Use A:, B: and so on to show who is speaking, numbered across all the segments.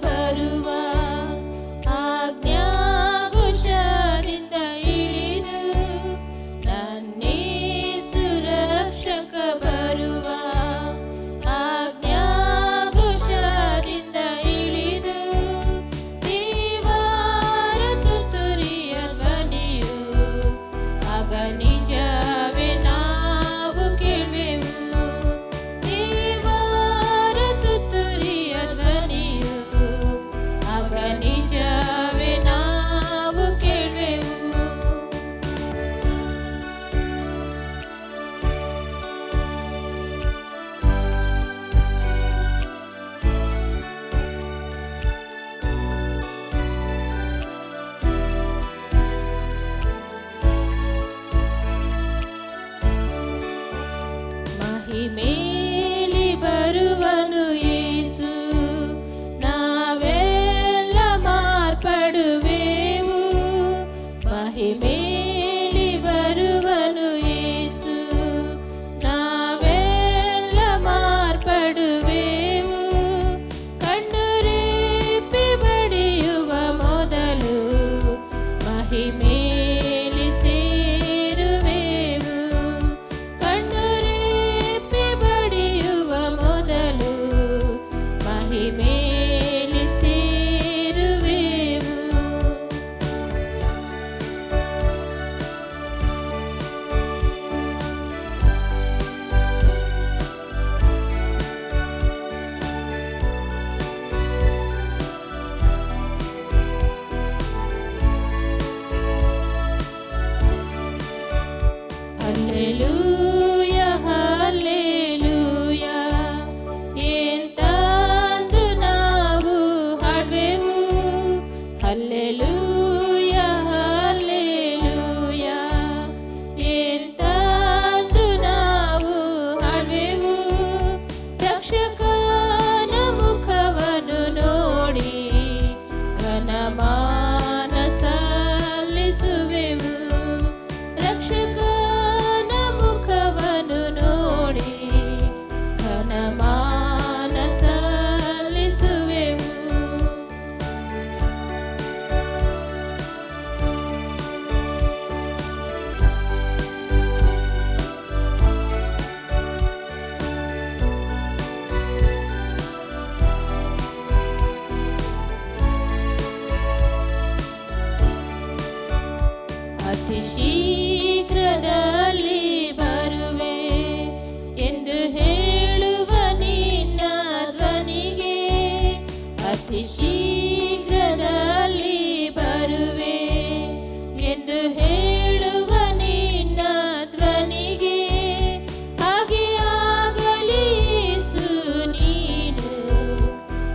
A: ಬರುವ ಆಜ್ಞಾಘೋಷದಿಂದ ಇಳಿದು ನನ್ನೇಸು ರಕ್ಷಕ ಬರುವ ಆಜ್ಞಾಘೋಷದಿಂದ ಇಳಿದು ದೇವರ ತುತ್ತೂರಿಯ ಧ್ವನಿಯು ಆಗ ನಿಜವೇ ನಾವು ಕೇಳುವೆವು. ದೇವರ ತುತ್ತೂರಿಯ ಧ್ವನಿಯು ಆಗ ನಿಜವೇ ನಾವು ಕೇಳುವೆವು. ಮಹಿಮೇಲಿ ಬರುವನು ಯೇಸು, ನಾವೆಲ್ಲ ಮಾರ್ಪಡುವೆವು. ಮಹಿಮೇಲಿ ಬರುವನು ಯೇಸು, ನಾವೆಲ್ಲ ಮಾರ್ಪಡುವೆವು. ಕಣ್ಣುರೆಪ್ಪೆ ಬಡಿಯುವ ಮೊದಲು ಮಹಿಮೇಲಿ ಸೇರುವೆವು. ಕಣ್ಣುರೆಪ್ಪೆ ಬಡಿಯುವ ಮೊದಲು ಮಹಿಮೇಲಿ ಸೇರುವೆವು. ಹಲ್ಲೆಲೂಯಾ ಹಲ್ಲೆಲೂಯಾ ಎಂತಂದು ನಾವು ಹಾಡುವೆವು. ಹಲ್ಲೆಲೂಯಾ ಹಲ್ಲೆಲೂಯಾ ಎಂತಂದು ನಾವು ಹಾಡುವೆವು. ರಕ್ಷಕನ ಮುಖವನ್ನು ನೋಡಿ ಘನಮಾನ ಸಲ್ಲಿಸುವೆವು. ರಕ್ಷಕನ ಮುಖವನ್ನು ನೋಡಿ ಘನಮಾನ ಸಲ್ಲಿಸುವೆವು. ಅತಿ ಶೀಘ್ರದಲ್ಲಿ ಬರುವೆ ಎಂದು ಹೇಳುವ ನಿನ್ನ ಧ್ವನಿಗೆ, ಅತಿ ಶೀಘ್ರದಲ್ಲಿ ಬರುವೆ ಎಂದು ಹೇಳುವ ನಿನ್ನ ಧ್ವನಿಗೆ, ಹಾಗೆ ಆಗಲಿ ಯೇಸು ನೀನು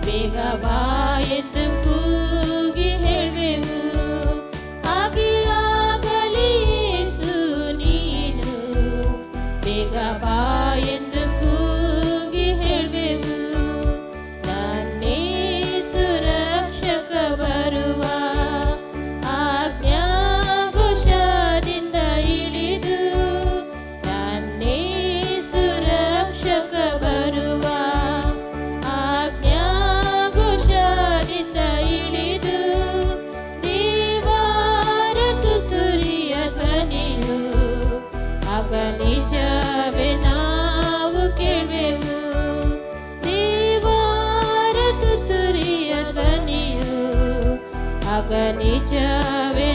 A: ಬೇಗ ಬಾ ಎಂದು ಕೂಗಿ ಹೇಳುವೆವು. ಹಾಗೆ ಆಗಲಿ ಯೇಸು ನೀನು ಬೇಗ ಬಾ ಎಂದು ಕೂಗಿ ಹೇಳುವೆವು. ನನ್ನೇಸು ರಕ್ಷಕ ಬರುವ ಆಜ್ಞಾಘೋಷದಿಂದ ಇಳಿದು ನನ್ನೇಸು ರಕ್ಷಕ ಬರುವ ಆಜ್ಞಾಘೋಷದಿಂದ ಇಳಿದು ದೇವರ ತುತ್ತೂರಿಯ ಧ್ವನಿಯು ಆಗ ನಿಜವೇ ನಾವು ಕೇಳುವೆವು. ದೇವರ ತುತ್ತೂರಿಯ ಧ್ವನಿಯು ಆಗ ನಿಜವೇ